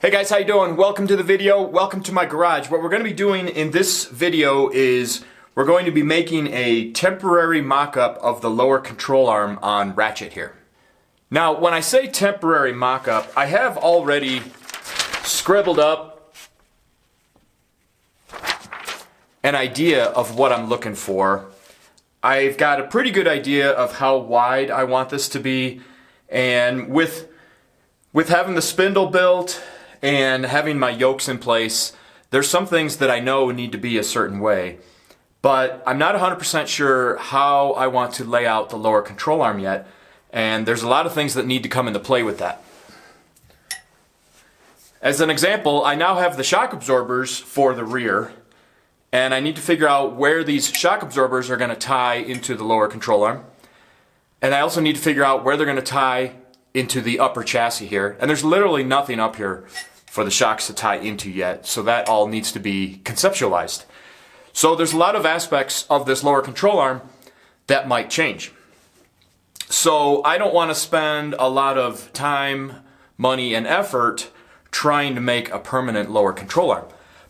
Hey guys, how you doing? Welcome to the video. Welcome to my garage. What we're going to be doing in this video is we're going to be making a temporary mock-up of the lower control arm on Wratchet here. Now, when I say temporary mock-up, I have already scribbled up an idea of what I'm looking for. I've got a pretty good idea of how wide I want this to be, and with having the spindle built and having my yokes in place, there's some things that I know need to be a certain way, but I'm not 100% sure how I want to lay out the lower control arm yet, and there's a lot of things that need to come into play with that. As an example, I now have the shock absorbers for the rear, and I need to figure out where these shock absorbers are going to tie into the lower control arm, and I also need to figure out where they're going to tie into the upper chassis here, and there's literally nothing up here for the shocks to tie into yet, so that all needs to be conceptualized. So there's a lot of aspects of this lower control arm that might change. So I don't want to spend a lot of time, money, and effort trying to make a permanent lower control arm.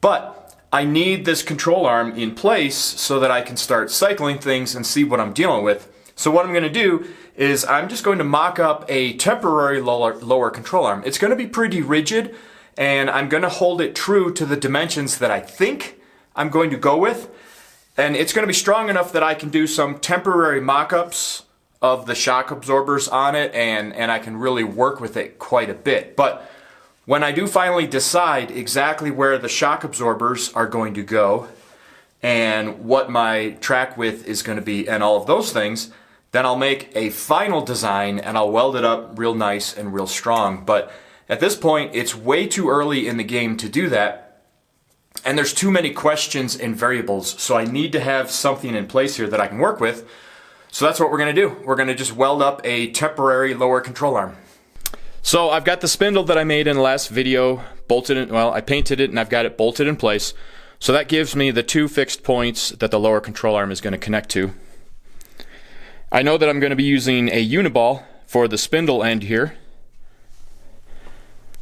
But I need this control arm in place so that I can start cycling things and see what I'm dealing with. So what I'm going to do is I'm just going to mock up a temporary lower control arm. It's going to be pretty rigid, and I'm going to hold it true to the dimensions that I think I'm going to go with. And it's going to be strong enough that I can do some temporary mock-ups of the shock absorbers on it, and I can really work with it quite a bit. But when I do finally decide exactly where the shock absorbers are going to go and what my track width is going to be and all of those things, then I'll make a final design and I'll weld it up real nice and real strong. But at this point, it's way too early in the game to do that, and there's too many questions and variables, so I need to have something in place here that I can work with. So that's what we're going to do. We're going to just weld up a temporary lower control arm. So I've got the spindle that I made in the last video bolted in, well, I painted it and I've got it bolted in place. So that gives me the two fixed points that the lower control arm is going to connect to. I know that I'm going to be using a uniball for the spindle end here.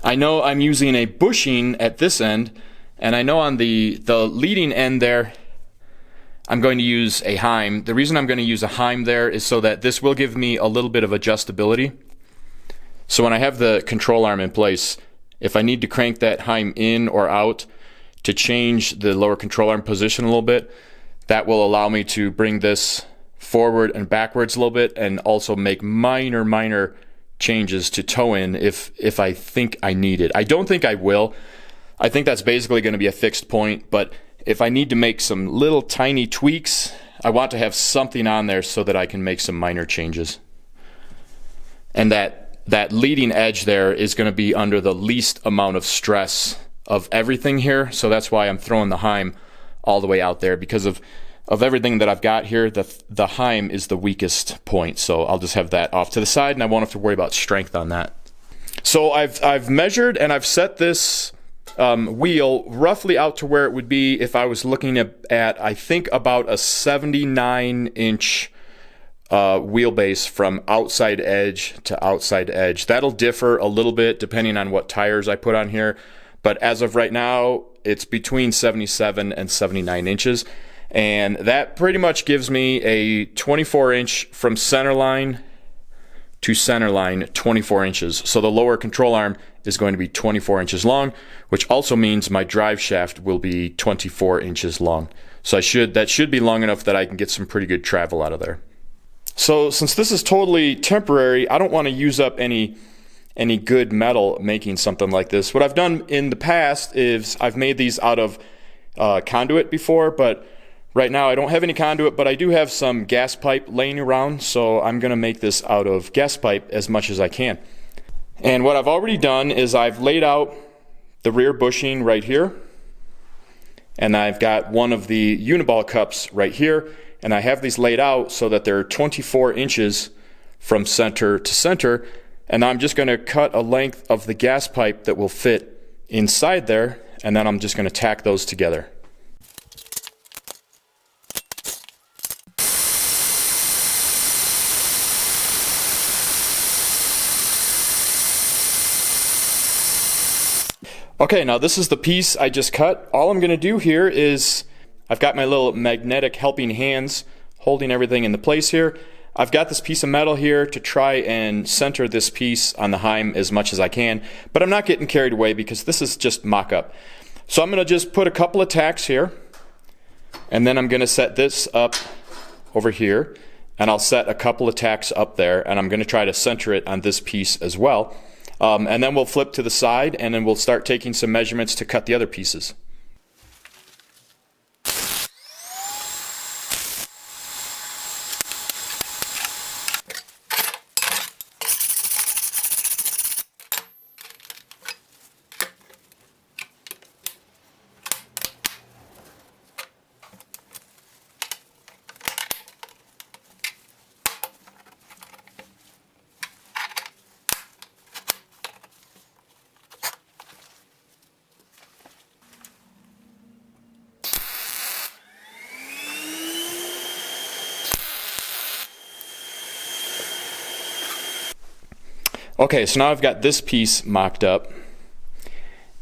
I know I'm using a bushing at this end, and I know on the leading end there I'm going to use a heim. The reason I'm going to use a heim there is so that this will give me a little bit of adjustability. So when I have the control arm in place, if I need to crank that heim in or out to change the lower control arm position a little bit, that will allow me to bring this forward and backwards a little bit, and also make minor changes to toe in if I think I need it. I don't think I will. I think that's basically going to be a fixed point, but if I need to make some little tiny tweaks, I want to have something on there so that I can make some minor changes. And that leading edge there is going to be under the least amount of stress of everything here, so that's why I'm throwing the heim all the way out there, because of everything that I've got here, the heim is the weakest point, so I'll just have that off to the side and I won't have to worry about strength on that. So I've measured and I've set this wheel roughly out to where it would be if I was looking at I think about a 79-inch wheelbase from outside edge to outside edge. That'll differ a little bit depending on what tires I put on here, but as of right now it's between 77 and 79 inches. And that pretty much gives me a 24-inch from center line to center line, 24 inches. So the lower control arm is going to be 24 inches long, which also means my drive shaft will be 24 inches long. So that should be long enough that I can get some pretty good travel out of there. So since this is totally temporary, I don't want to use up any good metal making something like this. What I've done in the past is I've made these out of conduit before, but right now I don't have any conduit, but I do have some gas pipe laying around, so I'm going to make this out of gas pipe as much as I can. And what I've already done is I've laid out the rear bushing right here, and I've got one of the uniball cups right here, and I have these laid out so that they're 24 inches from center to center, and I'm just going to cut a length of the gas pipe that will fit inside there, and then I'm just going to tack those together. Okay, now this is the piece I just cut. All I'm going to do here is, I've got my little magnetic helping hands holding everything into place here. I've got this piece of metal here to try and center this piece on the heim as much as I can, but I'm not getting carried away because this is just mock-up. So I'm going to just put a couple of tacks here, and then I'm going to set this up over here, and I'll set a couple of tacks up there, and I'm going to try to center it on this piece as well. And then we'll flip to the side, and then we'll start taking some measurements to cut the other pieces. Okay, so now I've got this piece mocked up,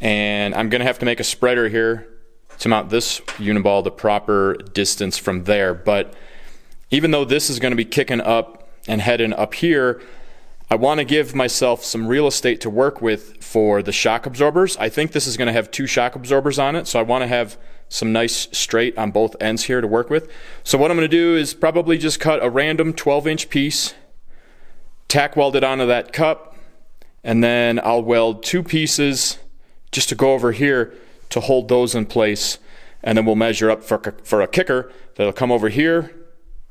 and I'm going to have to make a spreader here to mount this uniball the proper distance from there. But even though this is going to be kicking up and heading up here, I want to give myself some real estate to work with for the shock absorbers. I think this is going to have 2 shock absorbers on it, so I want to have some nice straight on both ends here to work with. So what I'm going to do is probably just cut a random 12-inch piece, tack weld it onto that cup, and then I'll weld 2 pieces just to go over here to hold those in place, and then we'll measure up for a kicker that'll come over here,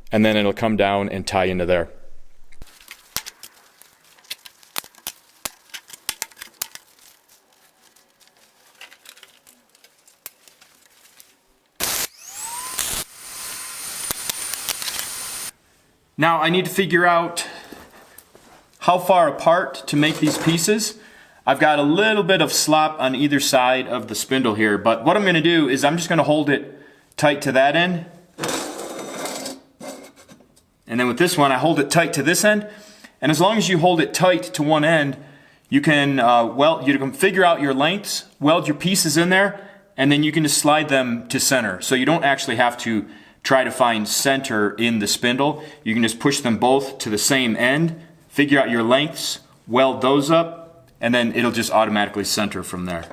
and then it'll come down and tie into there. Now I need to figure out how far apart to make these pieces. I've got a little bit of slop on either side of the spindle here, but what I'm going to do is I'm just going to hold it tight to that end, and then with this one I hold it tight to this end. And as long as you hold it tight to one end, you can you can figure out your lengths, weld your pieces in there, and then you can just slide them to center. So you don't actually have to try to find center in the spindle. You can just push them both to the same end, figure out your lengths, weld those up, and then it'll just automatically center from there.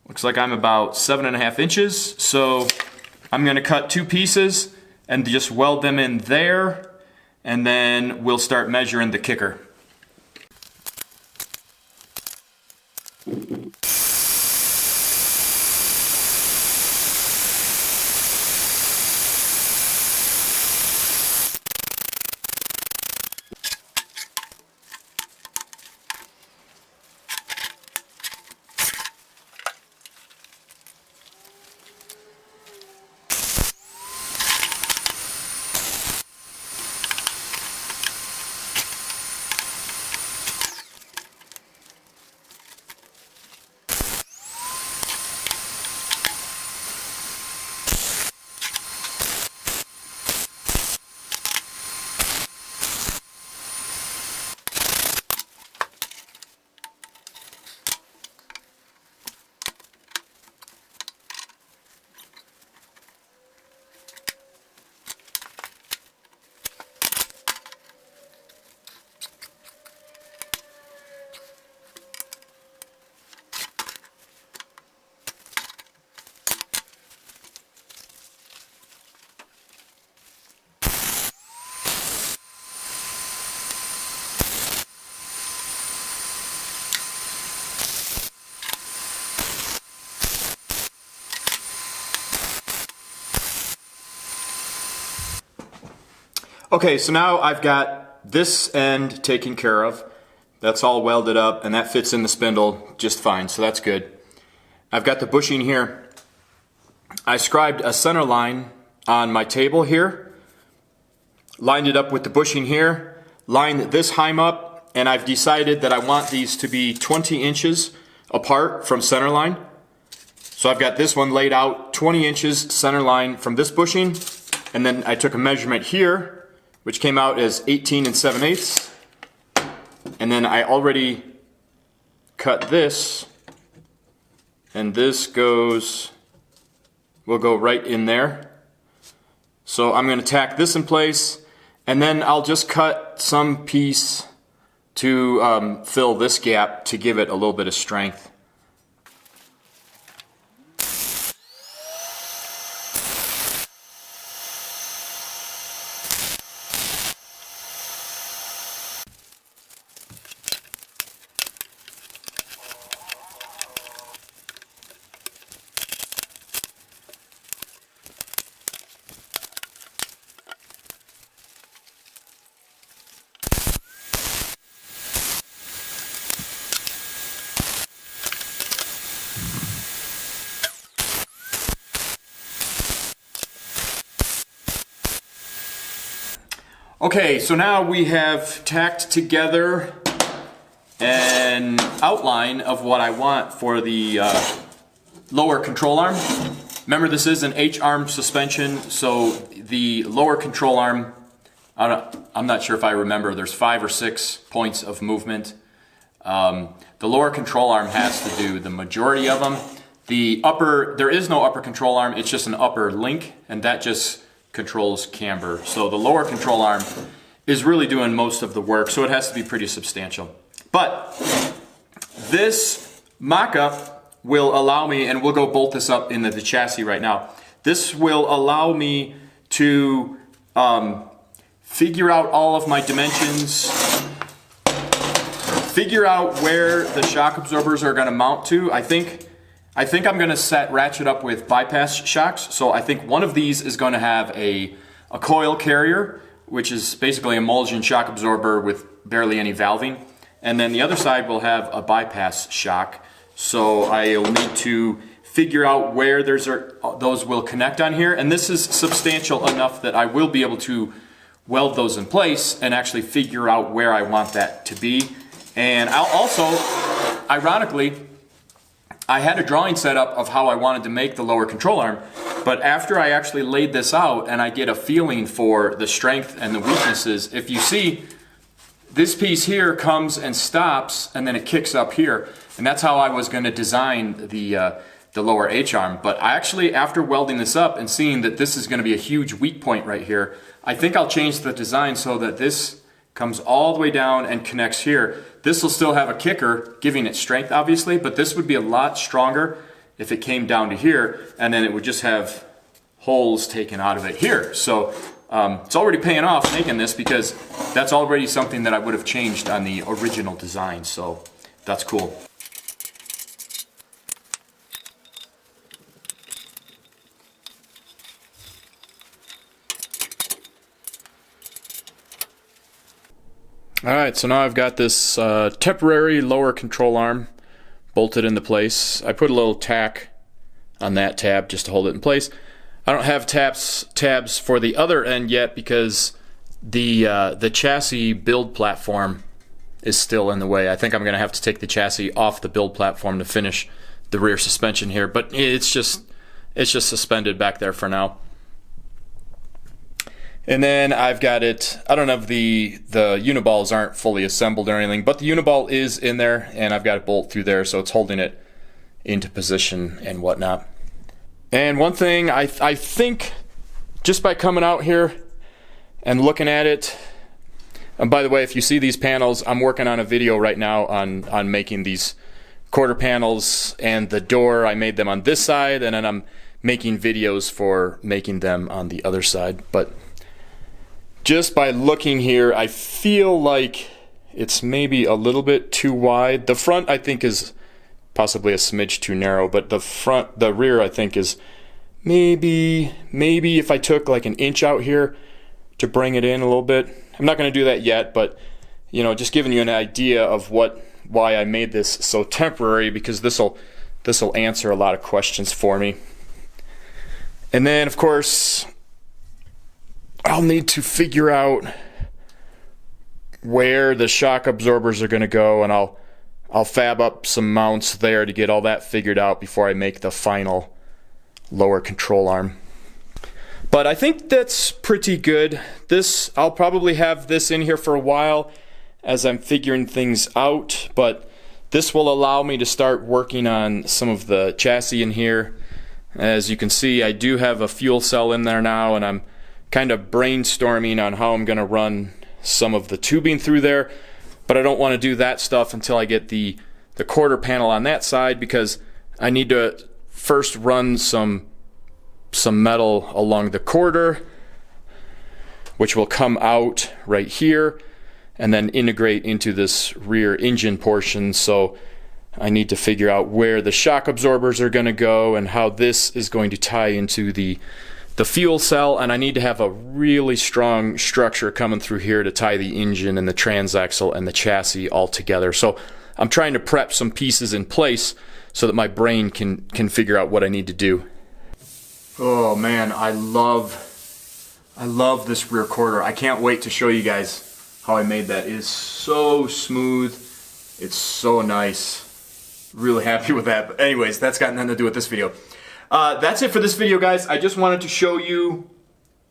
Looks like I'm about 7.5 inches, so I'm going to cut 2 pieces and just weld them in there, and then we'll start measuring the kicker. Okay, so now I've got this end taken care of. That's all welded up, and that fits in the spindle just fine, so that's good. I've got the bushing here. I scribed a center line on my table here, lined it up with the bushing here, lined this heim up, and I've decided that I want these to be 20 inches apart from center line. So I've got this one laid out 20 inches center line from this bushing, and then I took a measurement here, which came out as 18 7/8, and then I already cut this and this will go right in there. So I'm going to tack this in place, and then I'll just cut some piece to fill this gap to give it a little bit of strength. Okay, so now we have tacked together an outline of what I want for the lower control arm. Remember, this is an H-arm suspension, so the lower control arm, I'm not sure if I remember, there's 5 or 6 points of movement. The lower control arm has to do the majority of them. There is no upper control arm, it's just an upper link, and that just controls camber. So the lower control arm is really doing most of the work, so it has to be pretty substantial. But this mock-up will allow me, and we'll go bolt this up into the chassis right now, this will allow me to figure out all of my dimensions, figure out where the shock absorbers are going to mount to. I think I'm going to set Wratchet up with bypass shocks. So I think one of these is going to have a coil carrier, which is basically a emulsion shock absorber with barely any valving. And then the other side will have a bypass shock. So I'll need to figure out where those will connect on here. And this is substantial enough that I will be able to weld those in place and actually figure out where I want that to be. And I'll also, ironically, I had a drawing set up of how I wanted to make the lower control arm, but after I actually laid this out and I get a feeling for the strength and the weaknesses, if you see, this piece here comes and stops and then it kicks up here, and that's how I was going to design the lower H-arm. But I actually, after welding this up and seeing that this is going to be a huge weak point right here, I think I'll change the design so that this comes all the way down and connects here. This will still have a kicker, giving it strength obviously, but this would be a lot stronger if it came down to here, and then it would just have holes taken out of it here. So it's already paying off making this, because that's already something that I would have changed on the original design, so that's cool. Alright, so now I've got this temporary lower control arm bolted into place. I put a little tack on that tab just to hold it in place. I don't have tabs for the other end yet because the chassis build platform is still in the way. I think I'm going to have to take the chassis off the build platform to finish the rear suspension here, but it's just suspended back there for now. And then I've got it, I don't know if the uniballs aren't fully assembled or anything, but the uniball is in there, and I've got it bolt through there, so it's holding it into position and whatnot. And one thing, I think, just by coming out here and looking at it, and by the way, if you see these panels, I'm working on a video right now on making these quarter panels, and the door, I made them on this side, and then I'm making videos for making them on the other side. But just by looking here, I feel like it's maybe a little bit too wide. The front, I think, is possibly a smidge too narrow, but the rear, I think, is maybe if I took like an inch out here to bring it in a little bit. I'm not going to do that yet, but you know, just giving you an idea of why I made this so temporary, because this will answer a lot of questions for me. And then, of course, I'll need to figure out where the shock absorbers are going to go, and I'll fab up some mounts there to get all that figured out before I make the final lower control arm. But I think that's pretty good. I'll probably have this in here for a while as I'm figuring things out, but This will allow me to start working on some of the chassis in here. As you can see, I do have a fuel cell in there now, and I'm kind of brainstorming on how I'm going to run some of the tubing through there, but I don't want to do that stuff until I get the quarter panel on that side, because I need to first run some metal along the quarter, which will come out right here and then integrate into this rear engine portion. So I need to figure out where the shock absorbers are going to go and how this is going to tie into the fuel cell, and I need to have a really strong structure coming through here to tie the engine and the transaxle and the chassis all together. So I'm trying to prep some pieces in place so that my brain can figure out what I need to do. Oh man, I love this rear quarter. I can't wait to show you guys how I made that. It is so smooth. It's so nice. Really happy with that. But anyways, that's got nothing to do with this video. That's it for this video, guys. I just wanted to show you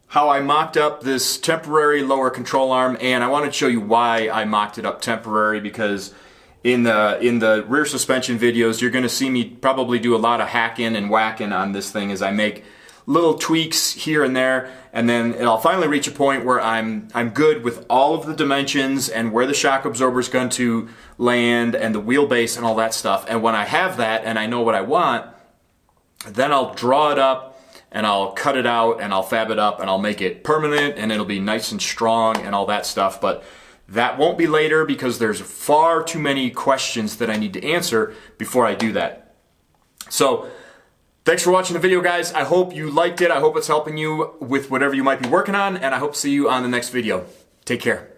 how I mocked up this temporary lower control arm, and I wanted to show you why I mocked it up temporary, because in the rear suspension videos, you're going to see me probably do a lot of hacking and whacking on this thing as I make little tweaks here and there, and then I'll finally reach a point where I'm good with all of the dimensions and where the shock absorber is going to land and the wheelbase and all that stuff. And when I have that and I know what I want, then I'll draw it up and I'll cut it out and I'll fab it up and I'll make it permanent and it'll be nice and strong and all that stuff. But that won't be later, because there's far too many questions that I need to answer before I do that. So thanks for watching the video, guys. I hope you liked it. I hope it's helping you with whatever you might be working on, and I hope to see you on the next video. Take care.